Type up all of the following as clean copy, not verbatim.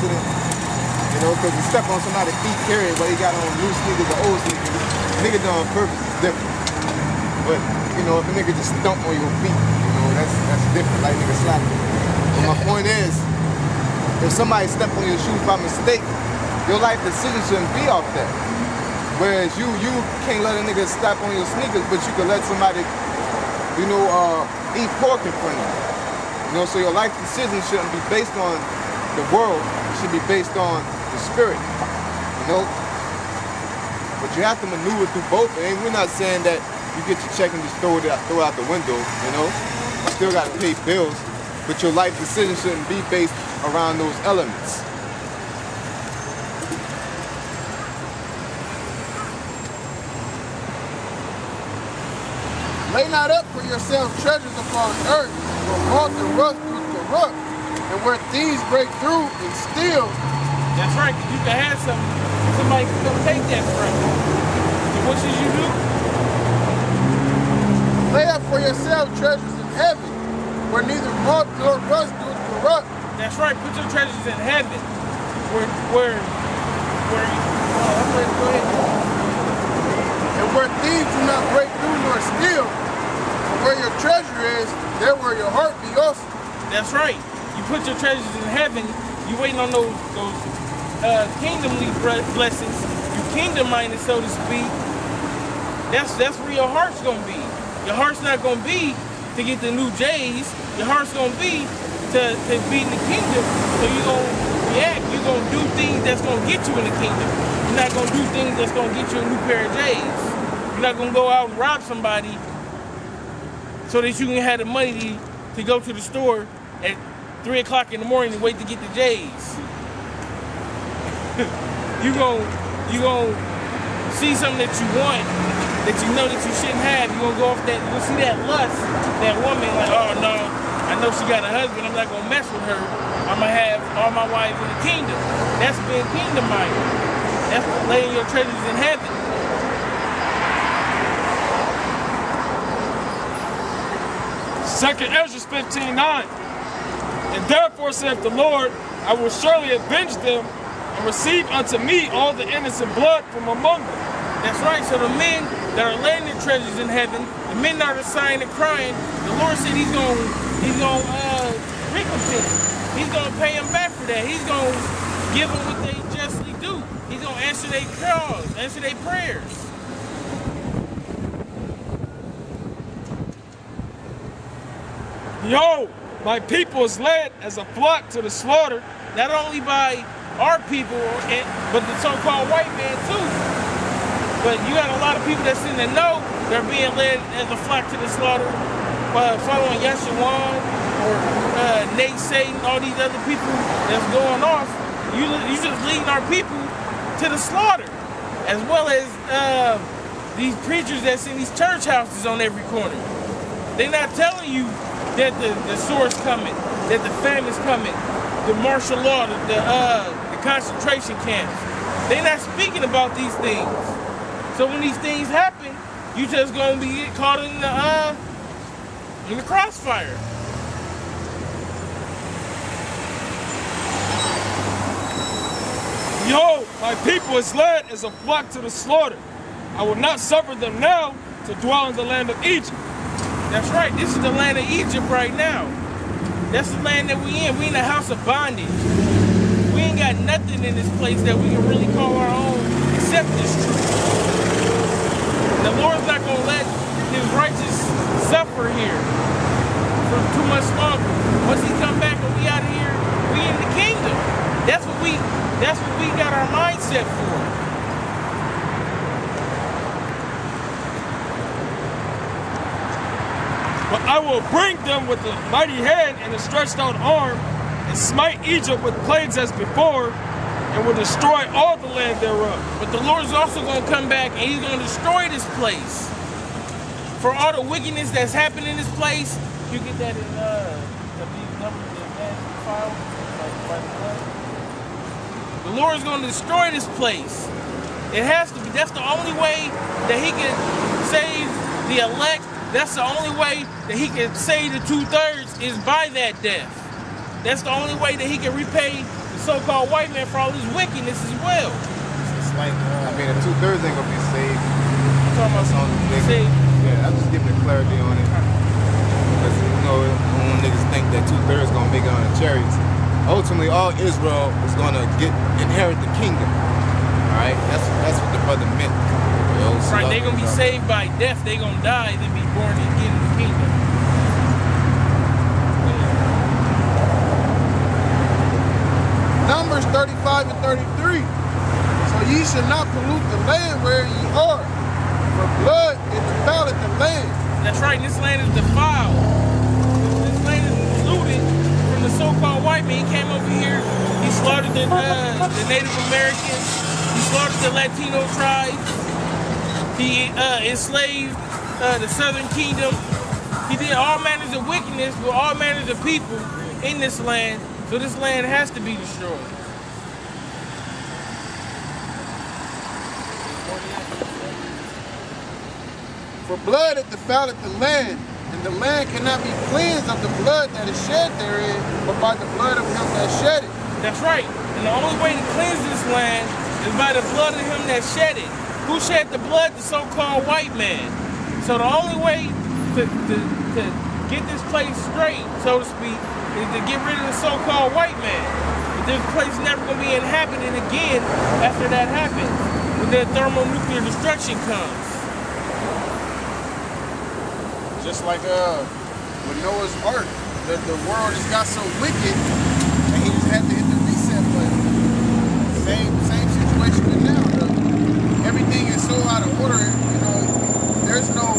accident. You know, because you step on somebody's feet, period, whether he got on new sneakers or old sneakers, nigga done on purpose is different. But, you know, if a nigga just stomp on your feet, you know, that's different, like nigga slapping. But my point is, if somebody step on your shoes by mistake, your life decision shouldn't be off that. Whereas you can't let a nigga step on your sneakers, but you can let somebody, you know, eat pork in front of you. You know, so your life decision shouldn't be based on the world, it should be based on the spirit, you know? But you have to maneuver through both, and we're not saying that you get your check and just throw it out the window, you know? You still gotta pay bills, but your life decision shouldn't be based around those elements. Lay not up for yourselves treasures upon earth, where moth and rust do corrupt, and where thieves break through and steal. That's right, you can have somebody can come take that from you. So what should you do? Lay up for yourselves treasures in heaven, where neither moth nor rust do corrupt. That's right, put your treasures in heaven. Go ahead. And where thieves do not break through nor steal. Where your treasure is, there will your heart be also. That's right. You put your treasures in heaven, you waiting on those kingdomly blessings. You kingdom-minded, so to speak. That's where your heart's gonna be. Your heart's not gonna be to get the new J's. Your heart's gonna be to be in the kingdom. So you're gonna react. You're gonna do things that's gonna get you in the kingdom. You're not gonna do things that's gonna get you a new pair of J's. You're not gonna go out and rob somebody so that you can have the money to go to the store at 3 o'clock in the morning and wait to get the J's. you gon' see something that you want, that you know that you shouldn't have. You're gonna go off that, you're gonna see that lust, that woman like, oh no, I know she got a husband, I'm not gonna mess with her. I'm gonna have all my wives in the kingdom. That's being kingdom minded. That's laying your treasures in heaven. Second Ezra 15:9. And therefore saith the Lord, I will surely avenge them and receive unto me all the innocent blood from among them. That's right. So the men that are laying their treasures in heaven, the men that are sighing and crying, the Lord said He's gonna recompense. He's gonna pay them back for that. He's gonna give them what they justly do. He's gonna answer their calls, answer their prayers. Yo, my people is led as a flock to the slaughter. Not only by our people, but the so-called white man too. But you got a lot of people that's in the know. They're being led as a flock to the slaughter, following Yeshua or Nate Satan, all these other people that's going off. You just leading our people to the slaughter, as well as these preachers that's in these church houses on every corner. They're not telling you that the sword's coming, that the famine's coming, the martial law, the concentration camps. They're not speaking about these things. So when these things happen, you just gonna be caught in the crossfire. Yo, my people is led as a flock to the slaughter. I will not suffer them now to dwell in the land of Egypt. That's right, this is the land of Egypt right now. That's the land that we in. We in the house of bondage. We ain't got nothing in this place that we can really call our own except this truth. The Lord's not gonna let His righteous suffer here for too much longer. Once He come back and we out of here, we in the kingdom. That's what we got our mindset for. But I will bring them with a mighty hand and a stretched out arm, and smite Egypt with plagues as before, and will destroy all the land thereof. But the Lord is also going to come back and He's going to destroy this place. For all the wickedness that's happened in this place, you get that in these numbers in Matthew file. The Lord is going to destroy this place. It has to be. That's the only way that He can save the elect. That's the only way that He can save the 2/3 is by that death. That's the only way that He can repay the so-called white man for all his wickedness as well. It's like, I mean, the 2/3 ain't gonna be saved. I'm talking about That's on the nigga. saved. Yeah, I'm just giving the clarity on it. Because, you know, when niggas think that 2/3 gonna make it on the chariots, ultimately all Israel is gonna inherit the kingdom. All right, that's what the brother meant. Right, they gonna be saved by death. They gonna die, then be born and get in the kingdom. Numbers 35 and 33. So ye shall not pollute the land where ye are, for blood is defileth the land. That's right, this land is defiled. This land is polluted from the so-called white man. He came over here, he slaughtered the Native Americans, he slaughtered the Latino tribes, he enslaved the Southern Kingdom. He did all manners of wickedness with all manners of people in this land, so this land has to be destroyed. For blood it defileth the land, and the land cannot be cleansed of the blood that is shed therein, but by the blood of him that shed it. That's right. And the only way to cleanse this land is by the blood of him that shed it. Who shed the blood? The so-called white man. So the only way to get this place straight, so to speak, is to get rid of the so-called white man. But this place is never going to be inhabited again after that happens, when the thermonuclear destruction comes. Just like with Noah's Ark, the world just got so wicked and he just had to hit the reset button. Same situation with now. Everything is so out of order, you know, there's no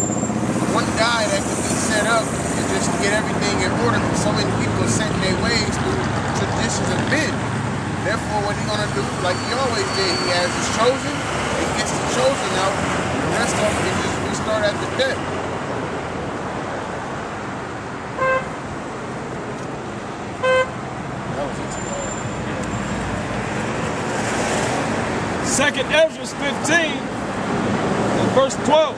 one guy that can be set up and just get everything in order, because so many people are set in their ways through traditions of men. Therefore, what he's gonna do, like he always did, he has his chosen, he gets the chosen out, the rest of it just restart at the death. Second Ezra 15 and verse 12.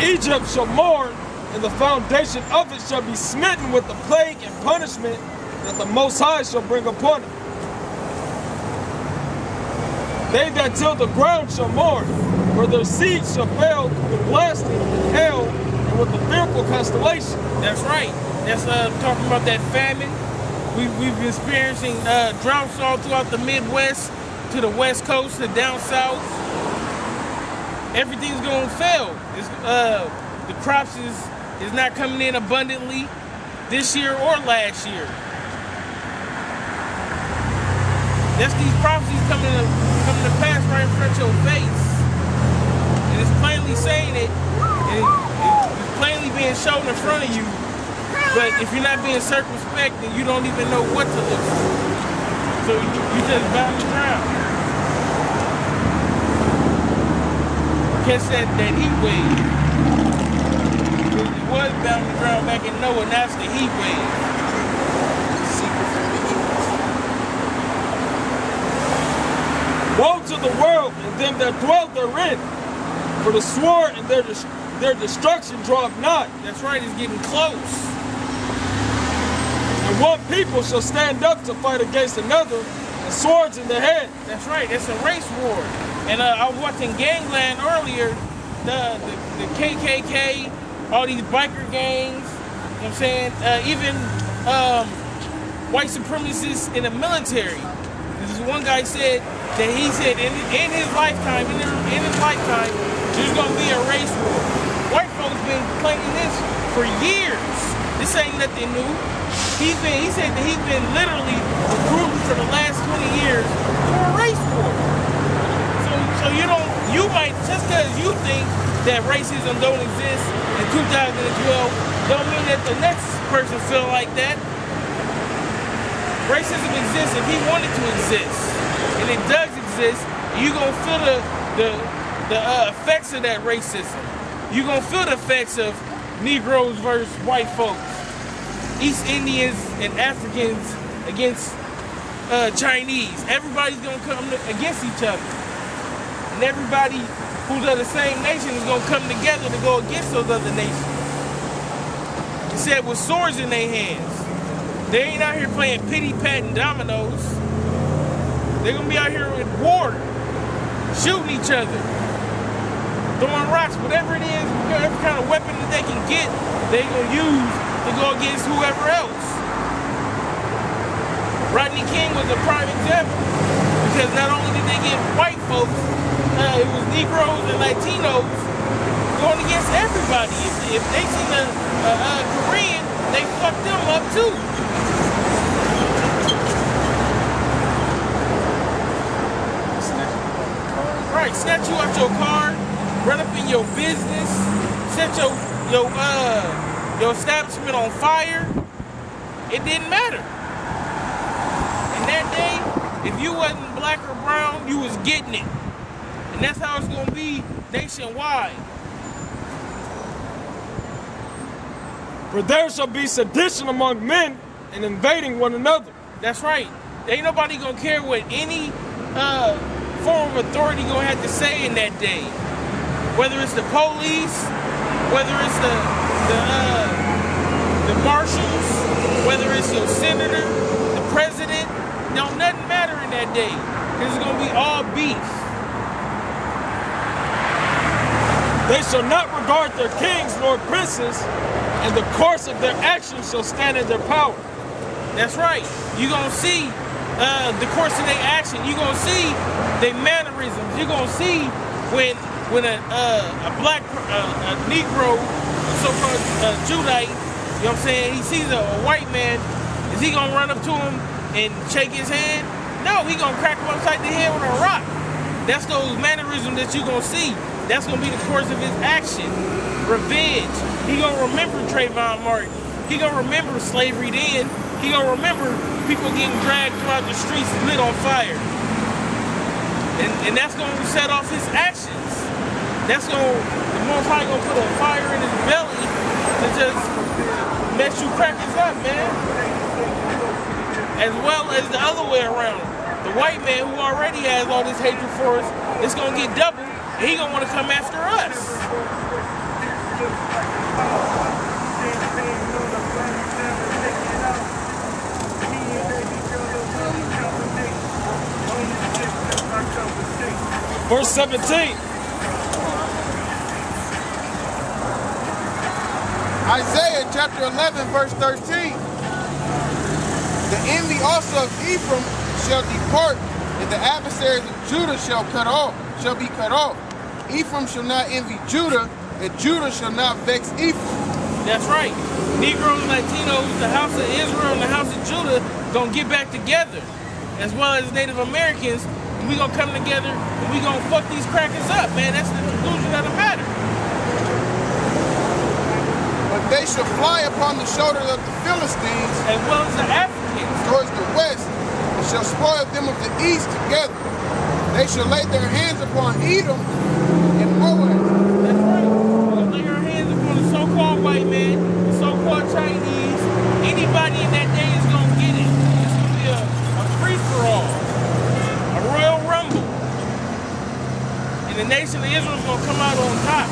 Egypt shall mourn, and the foundation of it shall be smitten with the plague and punishment that the Most High shall bring upon it. They that till the ground shall mourn, for their seed shall fail with blasting and hail and with the fearful constellation. That's right. That's talking about that famine. We've been experiencing droughts all throughout the Midwest, to the West Coast, to down south. Everything's going to fail. The crops is not coming in abundantly this year or last year. That's these prophecies coming to pass right in front of your face. And it's plainly saying it, and it's plainly being shown in front of you. But if you're not being circumspect, then you don't even know what to look for. So you just bound to drown. Catch that heat wave. It was bound to drown back in Noah, now it's the heat wave. Woe to the world and them that dwell therein, for the sword and their destruction draweth nigh. That's right, it's getting close. And one people shall stand up to fight against another, and swords in their hand. That's right, it's a race war. And I was watching Gangland earlier, the KKK, all these biker gangs, you know what I'm saying? Even white supremacists in the military. This is one guy said that he said in his lifetime, there's gonna be a race war. White folks been claiming this for years. This ain't nothing new. He said that he's been literally recruiting for the last 20 years for a race war. So you might, just because you think that racism don't exist in 2012, don't mean that the next person feel like that. Racism exists if he wanted to exist, and it does exist. You gonna feel the effects of that racism. You gonna feel the effects of Negroes versus white folks, East Indians and Africans against Chinese. Everybody's gonna come against each other. And everybody who's of the same nation is gonna come together to go against those other nations. He said with swords in their hands. They ain't out here playing pity pat and dominoes. They're gonna be out here in war, shooting each other, throwing rocks, whatever it is, whatever kind of weapon that they can get, they gonna use to go against whoever else. Rodney King was a prime example, because not only did they get white folks, it was Negroes and Latinos going against everybody. If they seen a Korean, they fucked them up too. Right, snatch you out your car, run up in your business, set your establishment on fire. It didn't matter. And that day, if you wasn't black or brown, you was getting it. And that's how it's gonna be nationwide. For there shall be sedition among men and invading one another. That's right. Ain't nobody gonna care what any form of authority gonna have to say in that day. Whether it's the police, whether it's the marshals, whether it's your senator, the president, don't nothing matter in that day. It's gonna be all beef. They shall not regard their kings nor princes, and the course of their actions shall stand in their power. That's right. You're going to see the course of their action. You're going to see their mannerisms. You're going to see when a black, a Negro, a so-called Judite, you know what I'm saying, he sees a white man, is he going to run up to him and shake his hand? No, he going to crack him upside the head with a rock. That's those mannerisms that you're going to see. That's going to be the course of his action. Revenge. He going to remember Trayvon Martin. He going to remember slavery then. He going to remember people getting dragged throughout the streets lit on fire. And that's going to set off his actions. That's going to, the Most High going to put a fire in his belly to just mess you crackers up, man. As well as the other way around. The white man who already has all this hatred for us, it's going to get double. He gonna want to come after us. Verse 17. Isaiah chapter 11, verse 13. The envy also of Ephraim shall depart, and the adversaries of Judah shall be cut off. Ephraim shall not envy Judah, and Judah shall not vex Ephraim. That's right. Negroes, Latinos, the house of Israel and the house of Judah gonna get back together. As well as Native Americans, we gonna come together and we gonna fuck these crackers up, man. That's the conclusion of the matter. But they shall fly upon the shoulders of the Philistines, as well as the Africans, towards the west, and shall spoil them of the east together. They shall lay their hands upon Edom and Moab. That's right. They'll lay their hands upon the so-called white man, the so-called Chinese. Anybody in that day is going to get it. It's going to be a free-for-all, a royal rumble. And the nation of Israel is going to come out on top.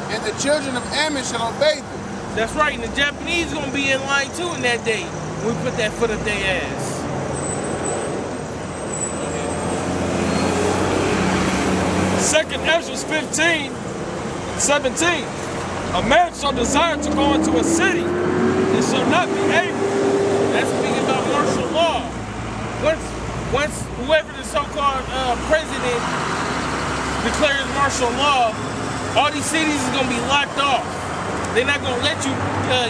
And the children of Ammon shall obey them. That's right. And the Japanese are going to be in line too in that day when we put that foot up their ass. Second Ezra 15, 17. A man shall desire to go into a city and shall not be able. That's speaking about martial law. Once whoever the so-called president declares martial law, all these cities is gonna be locked off. They're not gonna let you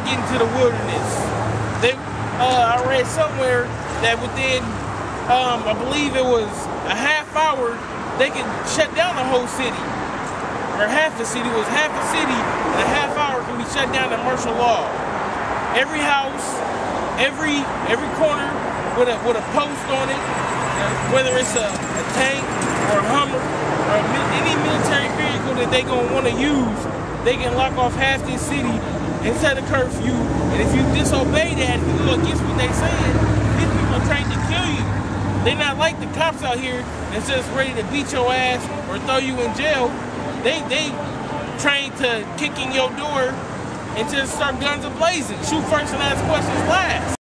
get into the wilderness. I read somewhere that within, I believe it was a half hour, they can shut down the whole city, or half the city. It was half a city in a half hour can be shut down to martial law. Every house, every corner with a post on it, whether it's a tank or a Hummer or any military vehicle that they gonna want to use, they can lock off half this city and set a curfew. And if you disobey that, if you go against what they saying, these people are trying to kill you. They're not like the cops out here that's just ready to beat your ass or throw you in jail. They trained to kick in your door and just start guns a-blazing. Shoot first and ask questions last.